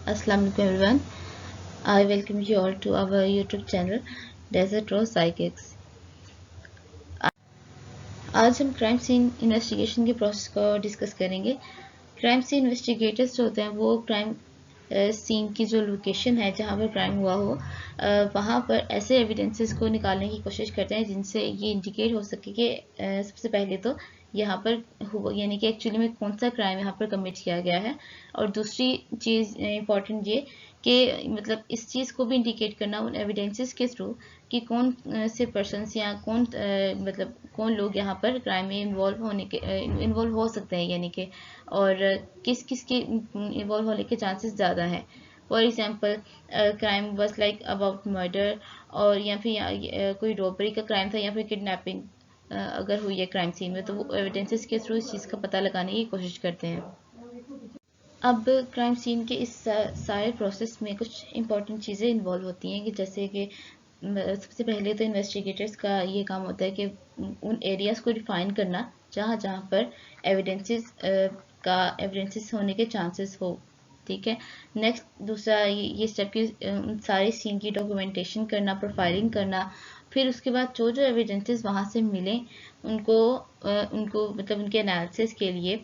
Assalamualaikum everyone. I welcome you all to our YouTube channel Desert Rose Psychics. आज हम crime scene investigation के process को discuss करेंगे। Crime scene investigators जो होते हैं वो क्राइम सीन की जो लोकेशन है जहाँ पर क्राइम हुआ हो वहाँ पर ऐसे एविडेंसेस को निकालने की कोशिश करते हैं जिनसे ये इंडिकेट हो सके कि सबसे पहले तो यहाँ पर यानी कि एक्चुअली में कौन सा क्राइम यहाँ पर कमिट किया गया है, और दूसरी चीज़ इम्पॉर्टेंट ये कि मतलब इस चीज़ को भी इंडिकेट करना उन एविडेंसेस के थ्रू कि कौन से पर्सन्स या कौन मतलब कौन लोग यहाँ पर क्राइम में इन्वॉल्व हो सकते हैं, यानी कि और किस किस के इन्वॉल्व होने के चांसेस ज़्यादा हैं। फॉर एग्जांपल क्राइम बस लाइक अबाउट मर्डर, और या फिर कोई रॉबरी का क्राइम था या फिर किडनैपिंग अगर हुई है क्राइम सीन में, तो वो एविडेंसेस के थ्रू इस चीज़ का पता लगाने की कोशिश करते हैं। अब क्राइम सीन के इस सारे प्रोसेस में कुछ इंपॉर्टेंट चीज़ें इन्वॉल्व होती हैं कि जैसे कि सबसे पहले तो इन्वेस्टिगेटर्स का ये काम होता है कि उन एरियाज़ को डिफाइन करना जहाँ जहाँ पर एविडेंसेस होने के चांसेस हो। ठीक है। नेक्स्ट दूसरा ये स्टेप की सारी सीन की डॉक्यूमेंटेशन करना, प्रोफाइलिंग करना, फिर उसके बाद जो जो एविडेंसेस वहाँ से मिले उनको मतलब उनके एनालिसिस के लिए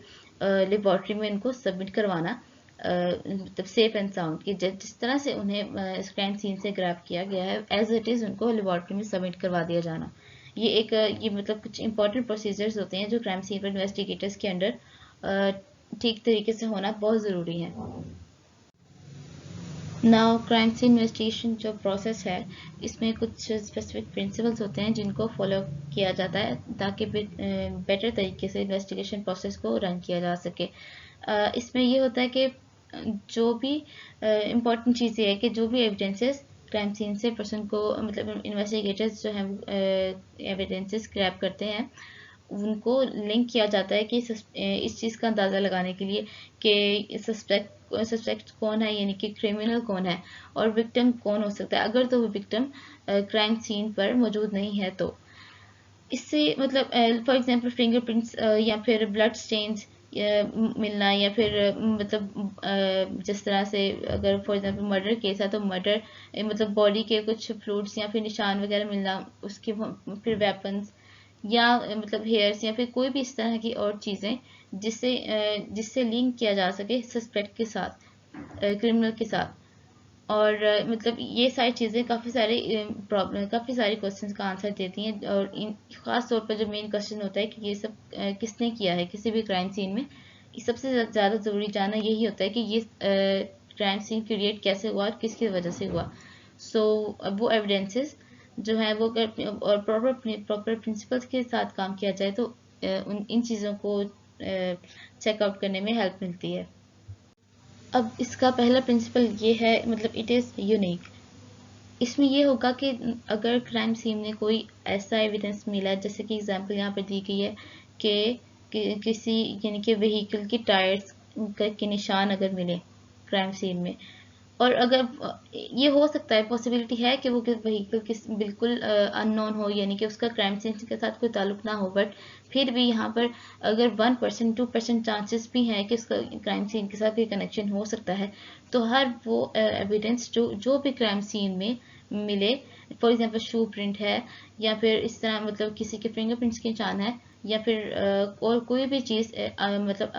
लेबॉर्ट्री में इनको सबमिट करवाना, मतलब सेफ एंड साउंड कि जिस तरह से उन्हें क्राइम सीन से ग्रैब किया गया है एज इट इज़ उनको लेबॉर्ट्री में सबमिट करवा दिया जाना। ये मतलब कुछ इंपॉर्टेंट प्रोसीजर्स होते हैं जो क्राइम सीन पर इन्वेस्टिगेटर्स के अंडर ठीक तरीके से होना बहुत ज़रूरी है। नाउ क्राइम सीन इन्वेस्टिगेशन जो प्रोसेस है इसमें कुछ स्पेसिफिक प्रिंसिपल्स होते हैं जिनको फॉलो किया जाता है ताकि बेटर तरीके से इन्वेस्टिगेशन प्रोसेस को रन किया जा सके। इसमें ये होता है कि जो भी इम्पॉर्टेंट चीज़ ये है कि जो भी एविडेंसेस क्राइम सीन से पर्सन को मतलब इन्वेस्टिगेटर्स जो हैं एविडेंसेस ग्रैब करते हैं उनको लिंक किया जाता है कि इस चीज़ का अंदाज़ा लगाने के लिए कि सस्पेक्ट कौन है, यानी कि क्रिमिनल कौन है, और विक्टिम कौन हो सकता है अगर तो वो विक्टिम क्राइम सीन पर मौजूद नहीं है। तो इससे मतलब फॉर एग्जांपल फिंगरप्रिंट्स या फिर ब्लड स्टेन्स मिलना, या फिर मतलब जिस तरह से अगर फॉर एग्जांपल मर्डर केस है तो मर्डर मतलब बॉडी के कुछ फ्लूइड्स या फिर निशान वगैरह मिलना, उसके फिर वेपन्स या मतलब हेयर्स या फिर कोई भी इस तरह की और चीज़ें जिससे लिंक किया जा सके सस्पेक्ट के साथ, क्रिमिनल के साथ। और मतलब ये सारी चीज़ें काफ़ी सारी क्वेश्चंस का आंसर देती हैं, और ख़ास तौर पर जो मेन क्वेश्चन होता है कि ये सब किसने किया है किसी भी क्राइम सीन में, सबसे ज़्यादा ज़रूरी जानना यही होता है कि ये क्राइम सीन क्रिएट कैसे हुआ और किसकी वजह से हुआ। अब वो एविडेंसेस जो है वो और प्रॉपर प्रिंसिपल्स के साथ काम किया जाए तो इन चीज़ों को चेकआउट करने में हेल्प मिलती है। अब इसका पहला प्रिंसिपल ये है, मतलब इट इज़ यूनिक। इसमें ये होगा कि अगर क्राइम सीन में कोई ऐसा एविडेंस मिला है, जैसे कि एग्जांपल यहाँ पर दी गई है कि किसी यानी कि व्हीकल की टायर्स के निशान अगर मिले क्राइम सीन में, और अगर ये हो सकता है पॉसिबिलिटी है कि वो व्हीकल बिल्कुल अननोन हो, यानी कि उसका क्राइम सीन के साथ कोई ताल्लुक ना हो, बट फिर भी यहाँ पर अगर 1% 2% चांसेस भी हैं कि उसका क्राइम सीन के साथ कोई कनेक्शन हो सकता है, तो हर वो एविडेंस जो भी क्राइम सीन में मिले, फॉर एग्जांपल शू प्रिंट है या फिर इस तरह मतलब किसी के फिंगरप्रिंट्स के निशान है या फिर और कोई भी चीज़ मतलब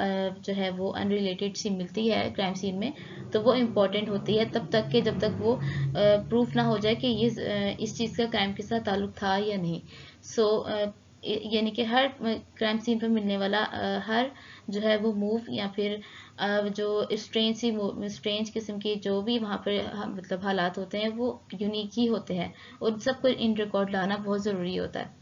जो है वो अनरिलेटेड सी मिलती है क्राइम सीन में, तो वो इम्पॉर्टेंट होती है तब तक कि जब तक वो प्रूफ ना हो जाए कि ये इस चीज़ का क्राइम के साथ ताल्लुक था या नहीं। यानी कि हर क्राइम सीन पर मिलने वाला हर जो है वो मूव या फिर जो स्ट्रेंज किस्म की जो भी वहाँ पर मतलब हालात होते हैं वो यूनिक ही होते हैं, और सबको इन रिकॉर्ड लाना बहुत ज़रूरी होता है।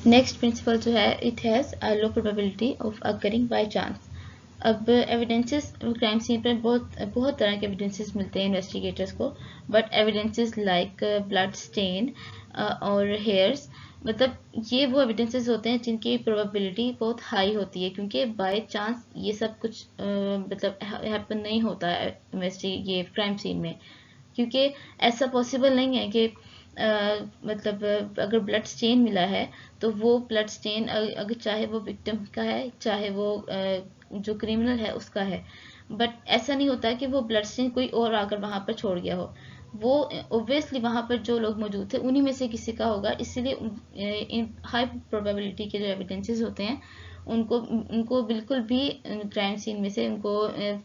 नेक्स्ट प्रिंसिपल जो है it has a low probability of occurring by chance. अब एविडेंसेस क्राइम सीन पर बहुत तरह के एविडेंसेस मिलते हैं इन्वेस्टिगेटर्स को, but evidences like blood stain और हेयर्स, मतलब ये वो एविडेंसेस होते हैं जिनकी प्रोबेबिलिटी बहुत हाई होती है, क्योंकि बाय चांस ये सब कुछ मतलब हैपन नहीं होता है ये क्राइम सीन में, क्योंकि ऐसा पॉसिबल नहीं है कि मतलब अगर ब्लड स्टेन मिला है तो वो ब्लड स्टेन अगर चाहे वो विक्टिम का है चाहे वो जो क्रिमिनल है उसका है, बट ऐसा नहीं होता कि वो ब्लड स्टेन कोई और आकर वहां पर छोड़ गया हो। वो ऑब्वियसली वहां पर जो लोग मौजूद थे उन्हीं में से किसी का होगा, इसीलिए हाई प्रोबेबिलिटी के जो एविडेंसेस होते हैं उनको उनको बिल्कुल भी क्राइम सीन में से उनको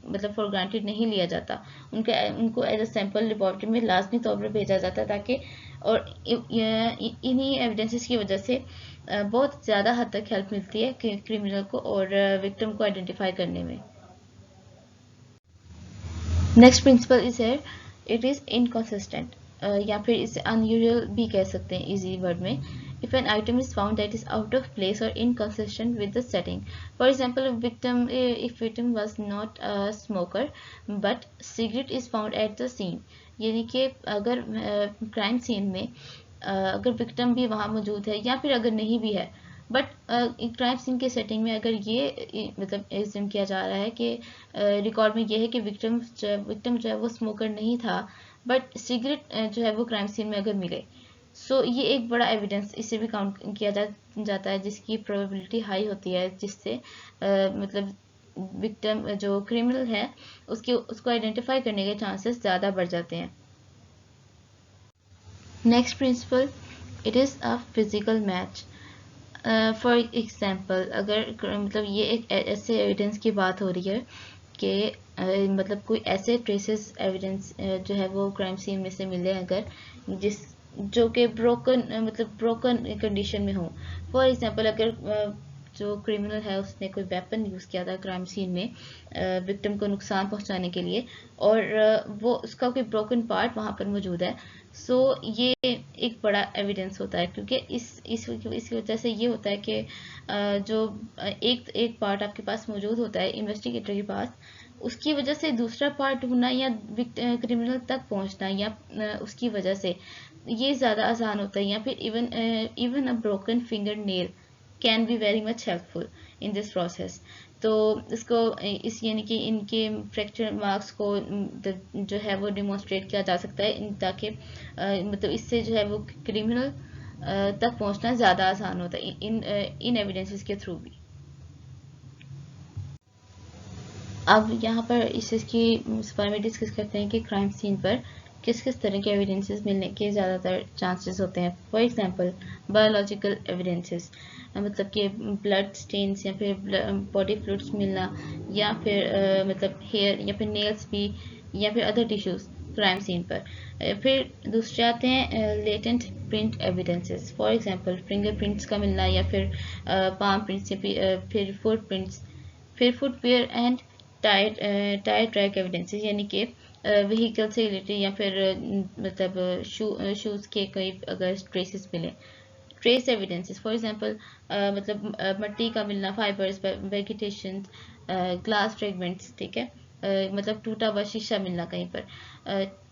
मतलब फॉर ग्रांटेड नहीं लिया जाता। उनको एज अ सैंपल लेबोरेटरी में लाजमी तौर पर भेजा जाता है, ताकि और इन्हीं एविडेंसेस की वजह से बहुत ज़्यादा हद तक हेल्प मिलती है क्रिमिनल को और विक्टिम को आइडेंटिफाई करने में। नेक्स्ट प्रिंसिपल इज है इट इज़ इनकॉन्सिस्टेंट, या फिर इसे अनयूजुअल भी कह सकते हैं इजी वर्ड में। If an item is found that is out of place or inconsistent with the setting, for example, if victim was not a smoker but cigarette is found at the scene, यानी कि अगर crime scene में अगर victim भी वहाँ मौजूद है या फिर अगर नहीं भी है, बट क्राइम सीन के सेटिंग में अगर ये मतलब एज्यूम किया जा रहा है कि रिकॉर्ड में ये है कि विक्टिम जो है वो स्मोकर नहीं था, बट सिगरेट जो है वो क्राइम सीन में अगर मिले, सो ये एक बड़ा एविडेंस इसे भी काउंट किया जाता है, जिसकी प्रोबेबिलिटी हाई होती है, जिससे मतलब विक्टिम जो क्रिमिनल है उसको आइडेंटिफाई करने के चांसेस ज़्यादा बढ़ जाते हैं। Next principle, it is a physical match. For example, अगर मतलब ये एक ऐसे एविडेंस की बात हो रही है कि मतलब कोई ऐसे ट्रेसेस एविडेंस जो है वो क्राइम सीन में से मिले अगर जो कि ब्रोकन कंडीशन में हो। फॉर एग्जांपल, अगर जो क्रिमिनल है उसने कोई वेपन यूज़ किया था क्राइम सीन में विक्टिम को नुकसान पहुंचाने के लिए, और वो उसका कोई ब्रोकन पार्ट वहां पर मौजूद है, सो ये एक बड़ा एविडेंस होता है, क्योंकि इस वजह से ये होता है कि जो एक पार्ट आपके पास मौजूद होता है इन्वेस्टिगेटर के पास, उसकी वजह से दूसरा पार्ट ढूंढना या क्रिमिनल तक पहुंचना या उसकी वजह से ये ज़्यादा आसान होता है। या फिर even a broken finger nail can be very much helpful in this process. तो इसको इस यानी कि इनके फ्रैक्चर मार्क्स को जो है वो डिमॉन्स्ट्रेट किया जा सकता है, ताकि मतलब इससे जो है वो क्रिमिनल तक पहुंचना ज़्यादा आसान होता है इन एविडेंसेस के थ्रू भी। अब यहाँ पर इसकी बारे में डिस्कस करते हैं कि क्राइम सीन पर किस किस तरह के एविडेंसेस मिलने के ज़्यादातर चांसेस होते हैं। फॉर एग्जांपल, बायोलॉजिकल एविडेंसेस, मतलब कि ब्लड स्टेन्स या फिर बॉडी फ्लूइड्स मिलना, या फिर मतलब हेयर या फिर नेल्स भी, या फिर अदर टिश्यूज क्राइम सीन पर। फिर दूसरे आते हैं latent print evidences, for example fingerprints का मिलना, या फिर पाम प्रिंट्स, या फिर फुट प्रिंट्स। फिर footwear and tyre track evidences, यानी कि व्हीकल से रिलेटेड या फिर मतलब शूज़ के कोई अगर ट्रेसेस मिले। ट्रेस एविडेंसेस, फॉर एग्जांपल मतलब मट्टी का मिलना, फाइबर्स, वेजिटेशन, ग्लास फ्रेगमेंट्स, ठीक है, मतलब टूटा हुआ शीशा मिलना कहीं पर।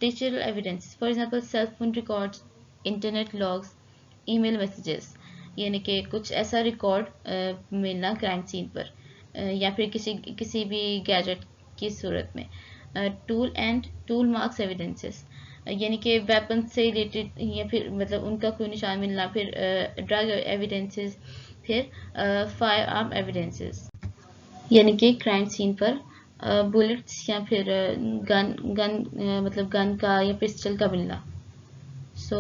Digital evidences, for example cell phone records, internet logs, email messages, यानी कि कुछ ऐसा रिकॉर्ड मिलना क्राइम सीन पर, या फिर किसी भी गैजेट की सूरत में। टूल मार्क्स एविडेंसेस, यानी कि वेपन से रिलेटेड या फिर मतलब उनका कोई निशान मिलना। फिर ड्रग एविडेंसेस, फिर फायर आर्म एविडेंसेस, यानी कि क्राइम सीन पर बुलेट्स या फिर मतलब गन का या पिस्टल का मिलना। सो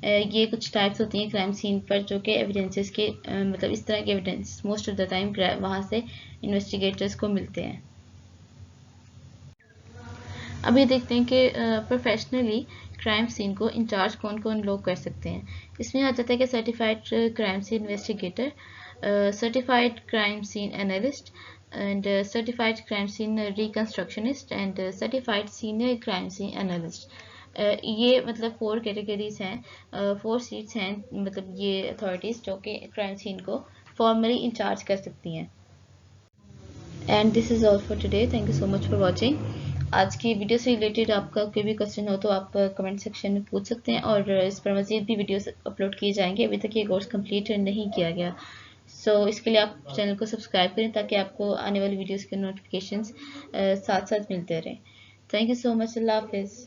ये कुछ टाइप्स होती हैं क्राइम सीन पर जो कि एविडेंसेस के मतलब इस तरह के evidence most of the time वहाँ से इन्वेस्टिगेटर्स को मिलते हैं। अभी देखते हैं कि प्रोफेशनली क्राइम सीन को इंचार्ज कौन कौन लोग कर सकते हैं। इसमें आ जाता है कि certified crime scene investigator, certified crime scene analyst, and certified crime scene reconstructionist and certified senior crime scene analyst। ये मतलब 4 कैटेगरीज हैं, 4 सीट्स हैं, मतलब ये अथॉरिटीज जो कि क्राइम सीन को फॉर्मली इंचार्ज कर सकती हैं। And this is all for today, thank you so much for watching. आज की वीडियो से रिलेटेड आपका कोई भी क्वेश्चन हो तो आप कमेंट सेक्शन में पूछ सकते हैं, और इस पर मज़ीद भी वीडियोस अपलोड किए जाएंगे। अभी तक ये कोर्स कंप्लीट नहीं किया गया, सो इसके लिए आप चैनल को सब्सक्राइब करें ताकि आपको आने वाली वीडियोस के नोटिफिकेशंस साथ साथ मिलते रहें। थैंक यू सो मच, अल्लाह हाफिज़।